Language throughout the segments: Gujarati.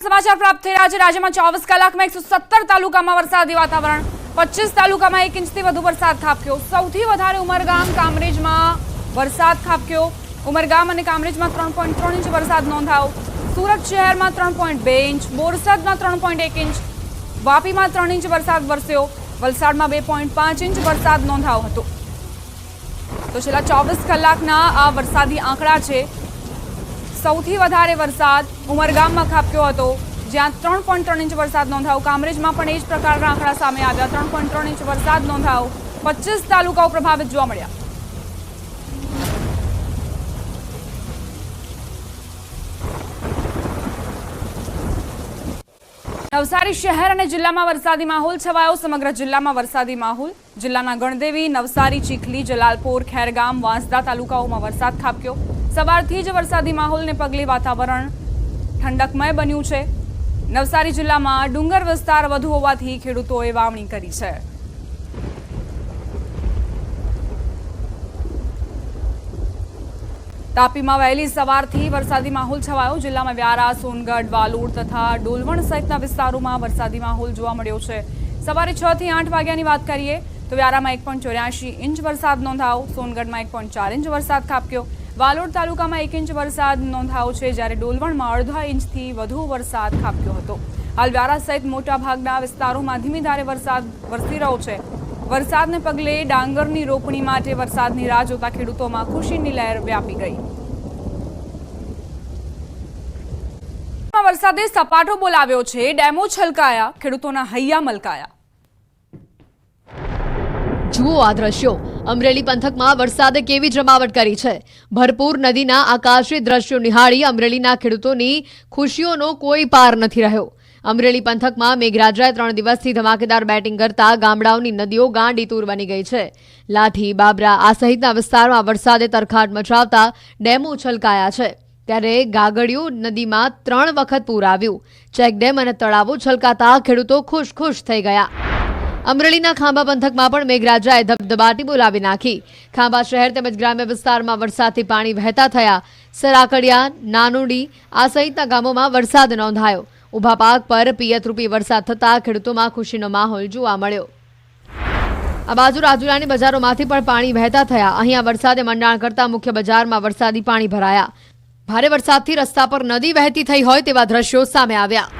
समाचार प्राप्त થઈ રહ્યા છે। રાજ્યમાં 24 કલાકમાં 117 તાલુકામાં વરસાદી વાતાવરણ, 25 તાલુકામાં 1 ઇંચથી વધુ વરસાદ ખાબક્યો। સૌથી વધારે ઉમરગામ કામરેજમાં વરસાદ ખાબક્યો। ઉમરગામ અને કામરેજમાં 3.3 ઇંચ વરસાદ નોંધાયો। સુરત શહેરમાં 3.2 ઇંચ, બોરસદમાં 3.1 ઇંચ, વાપીમાં 3 ઇંચ વરસાદ વરસ્યો। વલસાડમાં 2.5 ઇંચ વરસાદ નોંધાયો હતો। તો છેલ્લા 24 કલાકના આ વરસાદી આંકડા છે। સૌથી વધારે વરસાદ ઉમરગામમાં ખાબક્યો હતો, જ્યાં 3.3 ઇંચ વરસાદ નોંધાયો। કામરેજમાં પણ એ જ પ્રકારના આંકડા સામે આવ્યા। 3.3 ઇંચ વરસાદ નોંધાયો। 25 તાલુકાઓ પ્રભાવિત જોવા મળ્યા। નવસારી શહેર અને જિલ્લામાં વરસાદી માહોલ છવાયો। સમગ્ર જિલ્લામાં વરસાદી માહોલ। જિલ્લાના ગણદેવી, નવસારી, ચીખલી, જલાલપોર, ખેરગામ, વાંસદા તાલુકાઓમાં વરસાદ ખાબક્યો। સવારથી જ વરસાદી માહોલને પગલે વાતાવરણ ઠંડકમય બન્યું છે। નવસારી જિલ્લામાં ડુંગર વિસ્તાર વધુ હોવાથી ખેડૂતોએ વાવણી કરી છે। તાપીમાં વહેલી સવારથી વરસાદી માહોલ છવાયો। જિલ્લામાં વ્યારા, સોનગઢ, વાલોડ તથા ડોલવણ સહિતના વિસ્તારોમાં વરસાદી માહોલ જોવા મળ્યો છે। સવારે 6 થી 8 વાગ્યાની વાત કરીએ તો વ્યારામાં 1.84 ઇંચ વરસાદ નોંધાયો। સોનગઢમાં 1.4 ઇંચ વરસાદ ખાબક્યો। વાલોડ તાલુકામાં 1 ઇંચ વરસાદ નોંધાયો છે, જ્યારે ડોલવણમાં અડધા ઇંચથી વધુ વરસાદ ખાબક્યો હતો। હાલ વ્યારા સહિત મોટાભાગના વિસ્તારોમાં ધીમી ધારે વરસાદ વરસી રહ્યો છે। વરસાદને પગલે ડાંગરની રોપણી માટે વરસાદની રાહ જોતા ખેડૂતોમાં ખુશીની લહેર વ્યાપી ગઈ। વરસાદે સપાટો બોલાવ્યો છે, ડેમો છલકાયા, ખેડૂતોના હૈયા મલકાયા। જુઓ આ દ્રશ્યો। અમરેલી પંથકમાં વરસાદે કેવી જમાવટ કરી છે। ભરપૂર નદીના આકાશી દ્રશ્યો નિહાળી અમરેલીના ખેડૂતોની ખુશીઓનો કોઈ પાર નથી રહ્યો। અમરેલી પંથકમાં મેઘરાજાએ 3 દિવસથી ધમાકેદાર બેટિંગ કરતા ગામડાઓની નદીઓ ગાંડીતૂર બની ગઈ છે। લાઠી, બાબરા આ સહિતના વિસ્તારમાં વરસાદે તરખાટ મચાવતા ડેમો છલકાયા છે, ત્યારે ગાગડિયો નદીમાં 3 વખત પૂર આવ્યું। ચેકડેમ અને તળાવો છલકાતા ખેડૂતો ખુશ થઈ ગયા। અમરેલીના ખાંભા પંથકમાં પણ મેઘરાજાએ ધબધબાટી બોલાવી નાખી। ખાંભા શહેર તેમજ ગ્રામ્ય વિસ્તારમાં વરસાદથી પાણી વહેતા થયા। સરાકડિયા, નાનોડી આ સહિતના ગામોમાં વરસાદ નોંધાયો। ઊભા પાક પર પિયતરૂપી વરસાદ થતાં ખેડૂતોમાં ખુશીનો માહોલ જોવા મળ્યો। આ બાજુ રાજુલાની બજારોમાંથી પણ પાણી વહેતા થયા। અહીંયા વરસાદે મંડાણ કરતા મુખ્ય બજારમાં વરસાદી પાણી ભરાયા। ભારે વરસાદથી રસ્તા પર નદી વહેતી થઈ હોય તેવા દ્રશ્યો સામે આવ્યા।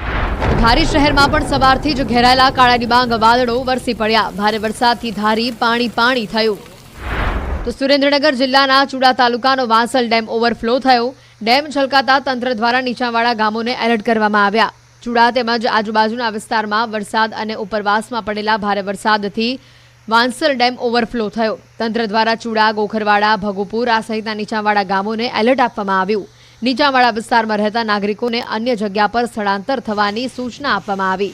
ધારી શહેરમાં પણ સવારથી જ ઘેરાયેલા કાળા ડિબાંગ વાદળો વરસી પડ્યા। ભારે વરસાદથી ધારી પાણી થયું। તો સુરેન્દ્રનગર જિલ્લાના ચુડા તાલુકાનો વાંસલ ડેમ ઓવરફ્લો થયો। ડેમ છલકાતા તંત્ર દ્વારા નીચાણવાળા ગામોને એલર્ટ કરવામાં આવ્યા। ચુડા તેમજ આજુબાજુના વિસ્તારમાં વરસાદ અને ઉપરવાસમાં પડેલા ભારે વરસાદથી વાંસલ ડેમ ઓવરફ્લો થયો। તંત્ર દ્વારા ચુડા, ગોખરવાડા, ભગુપુર આ સહિતના નીચાણવાળા ગામોને એલર્ટ આપવામાં આવ્યું। નીચાણવાળા વિસ્તારમાં રહેતા નાગરિકોને અન્ય જગ્યા પર સ્થળાંતર થવાની સૂચના આપવામાં આવી।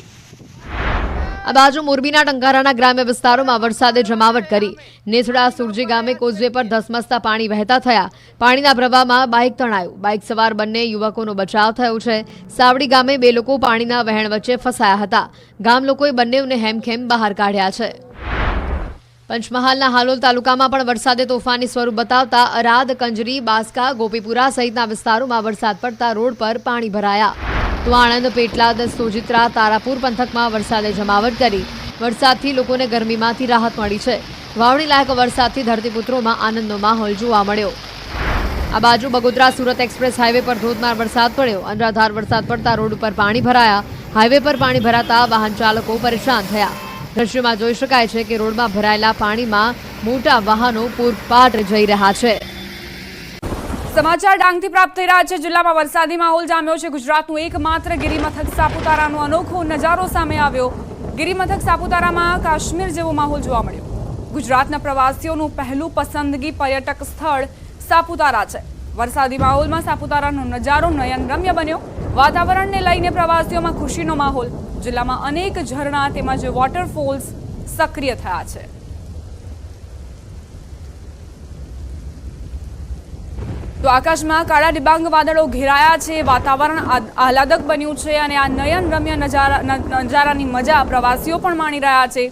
આ બાજુ મોરબીના ટંકારાના ગ્રામ્ય વિસ્તારોમાં વરસાદે જમાવટ કરી। નેસડા સુરજી ગામે કોઝવે પર ધસમસતા પાણી વહેતા થયા। પાણીના પ્રવાહમાં બાઇક તણાયું। બાઇક સવાર બંને યુવકોનો બચાવ થયો છે। સાવડી ગામે 2 લોકો પાણીના વહેણ વચ્ચે ફસાયા હતા। ગામ લોકોએ બંનેઓને હેમખેમ બહાર કાઢ્યા છે। પંચમહાલના હાલોલ તાલુકામાં પણ વરસાદે તોફાની સ્વરૂપ બતાવતા અરાદ, કંજરી, બાસ્કા, ગોપીપુરા સહિતના વિસ્તારોમાં વરસાદ પડતા રોડ પર પાણી ભરાયા। તો આણંદ, પેટલાદ, સોજિત્રા, તારાપુર પંથકમાં વરસાદે જમાવટ કરી। વરસાદથી લોકોને ગરમીમાંથી રાહત મળી છે। વાવણી લાયક વરસાદથી ધરતીપુત્રોમાં આનંદનો માહોલ જોવા મળ્યો। આ બાજુ બગોદરા સુરત એક્સપ્રેસ હાઈવે પર ધોધમાર વરસાદ પડ્યો। અનરાધાર વરસાદ પડતા રોડ ઉપર પાણી ભરાયા। હાઈવે પર પાણી ભરાતા વાહન ચાલકો પરેશાન થયા। દ્રશ્યમાં જોઈ શકાય છે કે રોડમાં ભરાયેલા પાણીમાં મોટા વાહનો પૂરપાટ જઈ રહ્યા છે। સમાચાર ડાંગથી પ્રાપ્ત થઈ રહ્યા છે। જિલ્લામાં વરસાદી માહોલ જામ્યો છે। ગુજરાતનું એકમાત્ર ગિરિમથક સાપુતારાનો અનોખો નજારો સામે આવ્યો। ગિરિમથક સાપુતારામાં કાશ્મીર જેવો માહોલ જોવા મળ્યો। ગુજરાતના પ્રવાસીઓનું પહેલું પસંદગી પર્યટક સ્થળ સાપુતારા છે। વરસાદી માહોલમાં સાપુતારાનો નજારો નયનરમ્ય બન્યો। વાતાવરણને લઈને પ્રવાસીઓમાં ખુશીનો માહોલ। જિલ્લામાં અનેક ઝરણા તેમજ વોટરફોલ્સ સક્રિય થયા છે। તો આકાશમાં કાળા ડિબાંગ વાદળો ઘેરાયા છે। વાતાવરણ આહલાદક બન્યું છે અને આ નયનરમ્ય નજારાની મજા પ્રવાસીઓ પણ માણી રહ્યા છે।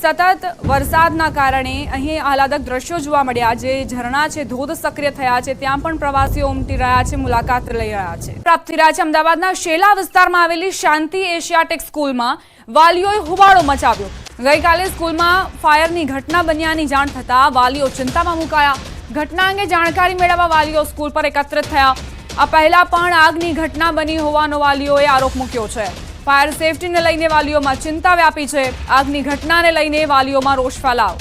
સતત વરસાદના કારણે અહીં આહલાદક દ્રશ્યો જોવા મળ્યા. જે ઝરણા છે, ધોધ સક્રિય થયા છે, ત્યાં પણ પ્રવાસીઓ ઉમટી રહ્યા છે, મુલાકાત લઈ રહ્યા છે. પ્રાપ્ત થઈ રહ્યા છે અમદાવાદના શેલા વિસ્તારમાં આવેલી શાંતિ એશિયાટેક સ્કૂલમાં વાલીઓએ હોબાળો મચાવ્યો. ગઈકાલે સ્કૂલમાં ફાયરની ઘટના બન્યાની જાણ થતાં વાલીઓ ચિંતામાં મુકાયા. ઘટના અંગે જાણકારી મેળવવા વાલીઓ સ્કૂલ પર એકત્રિત થયા. આ પહેલા પણ આગની ઘટના બની હોવાનો વાલીઓએ આરોપ મૂક્યો છે. ફાયર સેફટીને લઈને વાલીઓમાં ચિંતા વ્યાપી છે. આગની ઘટનાને લઈને વાલીઓમાં રોષ ફેલાવ.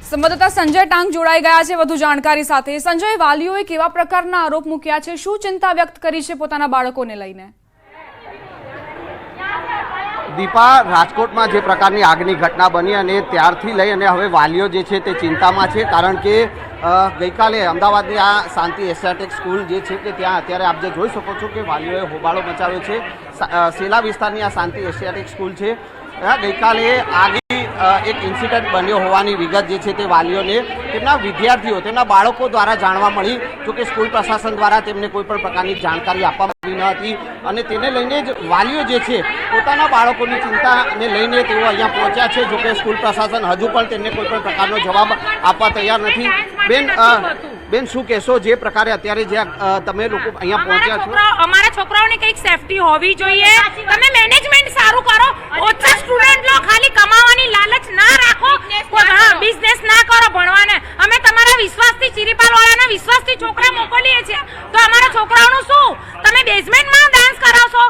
સંવાદદાતા સંજય ટાંક જોડાઈ ગયા છે વધુ જાણકારી સાથે. સંજય, વાલીઓએ કેવા પ્રકારના આરોપ મૂક્યા છે, શું ચિંતા વ્યક્ત કરી છે પોતાના બાળકોને લઈને? દીપા, રાજકોટમાં જે પ્રકારની આગની ઘટના બની અને ત્યારથી લઈ અને હવે વાલીઓ જે છે તે ચિંતામાં છે. કારણ કે ગઈકાલે અમદાવાદની આ શાંતિ એશિયાટેક સ્કૂલ જે છે કે ત્યાં અત્યારે આપ જે જોઈ શકો છો કે વાલીઓએ હોબાળો મચાવ્યો છે. શેલા વિસ્તારની આ શાંતિ એશિયાટેક સ્કૂલ છે. ગઈકાલે આગી એક ઇન્સિડન્ટ બન્યો હોવાની વિગત જે છે તે વાલીઓને તેમના વિદ્યાર્થીઓ, તેમના બાળકો દ્વારા જાણવા મળી. જોકે સ્કૂલ પ્રશાસન દ્વારા તેમને કોઈ પણ પ્રકારની જાણકારી આપવામાં આવી ન હતી અને તેને લઈને જ વાલીઓ જે છે પોતાના બાળકોની ચિંતાને લઈને તેઓ અહીંયા પહોંચ્યા છે. જોકે સ્કૂલ પ્રશાસન હજુ પણ તેમને કોઈ પણ પ્રકારનો જવાબ આપવા તૈયાર નથી. બેન, શું કહેશો જે પ્રકારે અત્યારે જે તમે લોકો અહીંયા પહોંચ્યા છો? અમારા છોકરાઓની કંઈક સેફટી હોવી જોઈએ. તમે મેનેજમેન્ટ સારું કરો, ઓછા સ્ટુડન્ટ લો, ખાલી કમાવાની લાલચ ના રાખો, બિઝનેસ ના કરો ભણવાને. અમે તમારા વિશ્વાસથી, ચિરીપાલ વાળાના વિશ્વાસથી છોકરા મોકલીએ છીએ, તો અમારા છોકરાઓનું શું? તમે બેઝમેન્ટમાં ડાન્સ કરાવશો?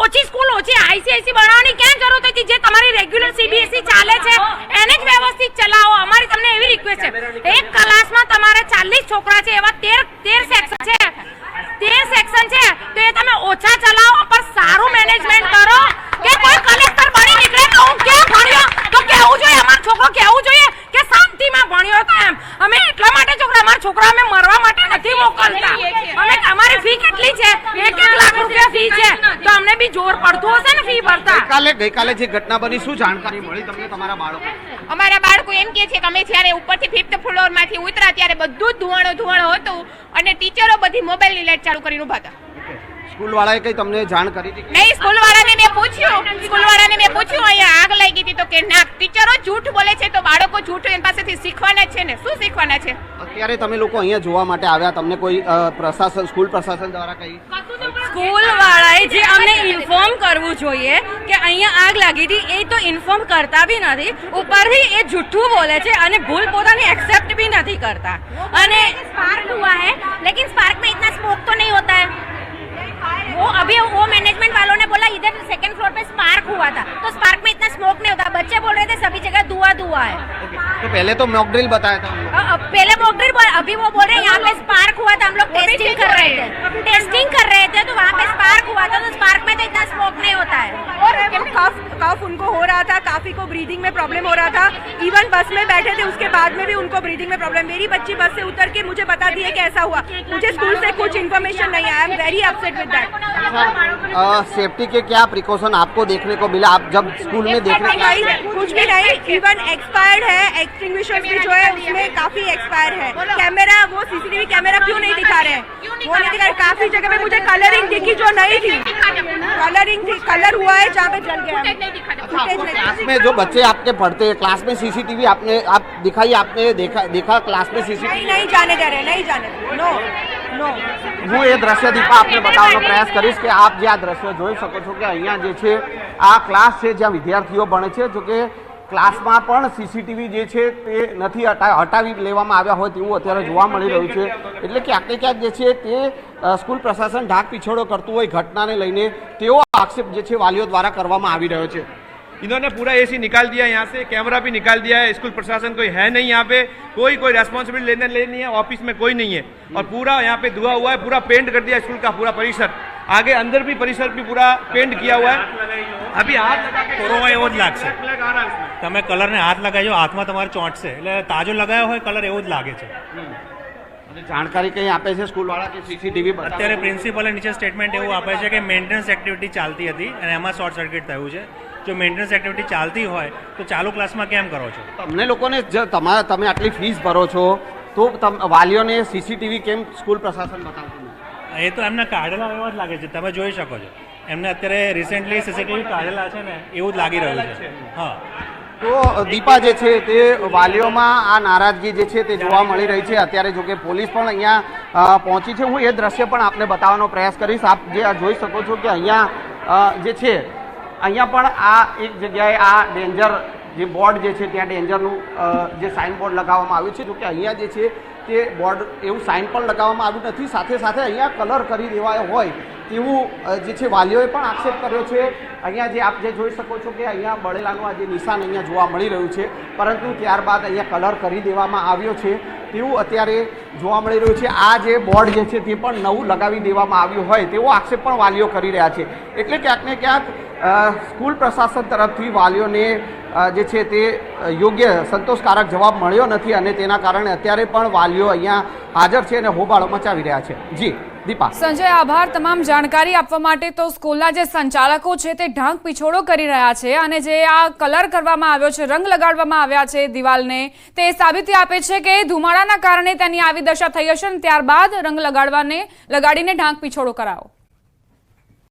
ઓછી સ્કૂલ, ઓછી આઈસીઆઈસી બનાવવાની ક્યાં જરૂર હતી? જે તમારી રેગ્યુલર સીબીએસઈ ચાલે છે એને જ વ્યવસ્થિત ચલાવો. અમારી તમને એવી રિક્વેસ્ટ છે. એક ક્લાસમાં તમારે 40 છોકરા છે, એવા 13 સેક્શન છે. 13 સેક્શન છે તો એ તમે ઓછા ચલાવો, પર સારું મેનેજમેન્ટ કરો. કે કોઈ કલેક્ટર બની નીકળે તો હું ક્યાં ભણ્યો તો કેવું જોઈએ, અમારો છોકરો કેવું જોઈએ કે શાંતિમાં ભણ્યો તો એમ. અમે એટલા માટે અમારા છોકરા અમે મરવા માટે નથી મોકલતા. અમે અમારી ફી કેટલી છે? 1 લાખ રૂપિયા ફી છે, તો અમને બી જોર પડતું હશે ને ફી ભરતા. ગઈકાલે જે ઘટના બની, શું જાણકારી મળી તમને તમારા બાળકો? અમારા બાળકો એમ કે છે કે અમે જ્યારે ઉપરથી 5th ફ્લોર માંથી ઉતરા ત્યારે બધું જ ધુવાણો હતું અને ટીચરો બધી મોબાઈલની લાઈટ ચાલુ કરીને ઉભા હતા. સ્કૂલ વાળાએ કઈ તમને જાણ કરી હતી? નહીં, સ્કૂલ વાળાને મેં પૂછ્યું અહીંયા આગ લાગી હતી તો કે ના, ટીચરો જૂઠ બોલે છે તો બાળકો જૂઠ એની પાસેથી શીખવાના છે ને. શું શીખવાના છે? અત્યારે તમે લોકો અહીંયા જોવા માટે આવ્યા, તમને કોઈ પ્રશાસન, સ્કૂલ પ્રશાસન દ્વારા કઈ? સ્કૂલ વાળાએ જે અમને ઇન્ફોર્મ કરવું જોઈએ કે અહીંયા આગ લાગી હતી, એ તો ઇન્ફોર્મ કરતા બી નથી. ઉપરથી એ જૂઠું બોલે છે અને ભૂલ પોતાની एक्सेप्ट भी नहीं करता. અને स्पार्क हुआ है, लेकिन स्पार्क में इतना स्मोक तो नहीं होता है. वो मैनेजमेंट वालों ने बोला इधर 2nd फ्लोर पे स्पार्क हुआ था, तो स्पार्क में इतना स्मोक नहीं होता. बच्चे बोल रहे थे सभी जगह धुआं है. तो पहले तो मॉक ड्रिल बताया था, पहले मॉक ड्रिल, अभी वो बोल रहे हैं यहाँ पे स्पार्क हुआ था, हम लोग टेस्टिंग कर रहे थे तो वहाँ पे स्पार्क हुआ था. तो स्पार्क में तो इतना स्मोक नहीं होता है. और कफ उनको हो रहा था, काफी को ब्रीदिंग में प्रॉब्लम हो रहा था. इवन बस में बैठे थे उसके बाद में भी उनको ब्रीदिंग में प्रॉब्लम. मेरी बच्ची बस से उतर के मुझे बताती है कि ऐसा हुआ. मुझे स्कूल से कुछ इन्फॉर्मेशन नहीं आया. I am very upset with that. Safety के क्या प्रिकॉशन आपको देखने को मिला? आप जब स्कूल में देखने कुछ भी नहीं. इवन एक्सपायर्ड है, एक्सटिंग्विशर भी जो है उसमें काफी एक्सपायर है. कैमरा, वो सीसीटीवी कैमरा क्यों नहीं दिखा रहे हैं? वो नहीं दिखा रहे. काफी जगह पे मुझे कलरिंग दिखी जो नहीं थी. कलरिंग थी, कलर हुआ है जहाँ पे जल गया. क्लास में जो बच्चे आपके पढ़ते हैं, क्लास में सीसीटीवी आप दिखाई, आपने देखा क्लास में सीसीटीवी? नहीं जाने दे रहे, नहीं जाने दे. नो. હું એ દ્રશ્ય દીપા આપને બતાવવાનો પ્રયાસ કરીશ કે આપ જે આ દ્રશ્ય જોઈ શકો છો કે અહીંયા જે છે આ ક્લાસ છે જ્યાં વિદ્યાર્થીઓ ભણે છે. જો કે ક્લાસમાં પણ સીસીટીવી જે છે તે નથી હટાવી લેવામાં આવ્યા હોય તેવું અત્યારે જોવા મળી રહ્યું છે. એટલે ક્યાંક ને ક્યાંક જે છે તે સ્કૂલ પ્રશાસન ઢાક પીછોડો કરતું હોય ઘટનાને લઈને તેવો આક્ષેપ જે છે વાલીઓ દ્વારા કરવામાં આવી રહ્યો છે. इन्होंने पूरा एसी निकाल दिया, यहाँ से कैमरा भी निकाल दिया है. स्कूल प्रशासन कोई है नहीं यहाँ पे, कोई रेस्पॉन्सिबिलिटी लेने नहीं है. ऑफिस में कोई नहीं है और पूरा यहाँ पे धुआं हुआ है. पूरा पेंट कर दिया स्कूल का पूरा परिसर. आगे अंदर भी परिसर भी पूरा पेंट किया हुआ है. अभी हाथ કોરોના એવો જ લાગશે. તમે કલરને હાથ લગાવજો, હાથમાં તમારે ચોંટશે, એટલે તાજો લગાવ્યો હોય કલર એવો જ લાગે છે. જાણકારી કઈ આપે છે સ્કૂલ વાળા કે સીસીટીવી? અત્યારે પ્રિન્સિપલે નીચે સ્ટેટમેન્ટ એવું આપે છે કે મેન્ટેનન્સ એક્ટિવિટી ચાલતી હતી અને એમાં શોર્ટ સર્કિટ થયું છે. જો મેન્ટેનન્સ એક્ટિવિટી ચાલતી હોય તો ચાલુ ક્લાસમાં કેમ કરો છો? તમને લોકોને તમે આટલી ફીસ ભરો છો તો વાલીઓને સીસીટીવી કેમ સ્કૂલ પ્રશાસન બતાવતું? એ તો એમના કાઢેલા એવા જ લાગે છે, તમે જોઈ શકો છો. એમને અત્યારે રિસેન્ટલી સીસીટીવી કાઢેલા છે ને એવું જ લાગી રહ્યું છે. હા, તો દીપા જે છે તે વાલીઓમાં આ નારાજગી જે છે તે જોવા મળી રહી છે. અત્યારે જો કે પોલીસ પણ અહીંયા પહોંચી છે. હું એ દ્રશ્ય પણ આપને બતાવવાનો પ્રયાસ કરીશ. આપ જે આ જોઈ શકો છો કે અહીંયા જે છે અહીંયા પણ આ એક જગ્યાએ આ ડેન્જર જે બોર્ડ જે છે ત્યાં ડેન્જરનું જે સાઇન બોર્ડ લગાવવામાં આવ્યું છે. જો કે અહીંયા જે છે તે બોર્ડ એવું સાઇન પણ લગાવવામાં આવ્યું નથી. સાથે સાથે અહીંયા કલર કરી દેવાયો હોય તેવું જે છે વાલીઓએ પણ આક્ષેપ કર્યો છે. અહીંયા જે આપ જે જોઈ શકો છો કે અહીંયા બળેલાનું આ જે નિશાન અહીંયા જોવા મળી રહ્યું છે, પરંતુ ત્યારબાદ અહીંયા કલર કરી દેવામાં આવ્યો છે તેવું અત્યારે જોવા મળી રહ્યું છે. આ જે બોર્ડ જે છે તે પણ નવું લગાવી દેવામાં આવ્યું હોય તેવો આક્ષેપ પણ વાલીઓ કરી રહ્યા છે. એટલે ક્યાંક ને ક્યાંક સ્કૂલ પ્રશાસન તરફથી વાલીઓને જે છે તે યોગ્ય સંતોષકારક જવાબ મળ્યો નથી અને તેના કારણે અત્યારે પણ વાલીઓ અહીંયા હાજર છે અને હોબાળો મચાવી રહ્યા છે. જી દીપા. સંજય, આભાર તમામ જાણકારી આપવા માટે. તો સ્કૂલના જે સંચાલકો છે તે ઢાંક પીછોડો કરી રહ્યા છે અને જે આ કલર કરવામાં આવ્યો છે, રંગ લગાડવામાં આવ્યા છે દિવાલને, તે સાબિતી આપે છે કે ધુમાડાના કારણે તેની આવી દશા થઈ હશે અને ત્યારબાદ રંગ લગાડીને ઢાંક પીછોડો કરાયો.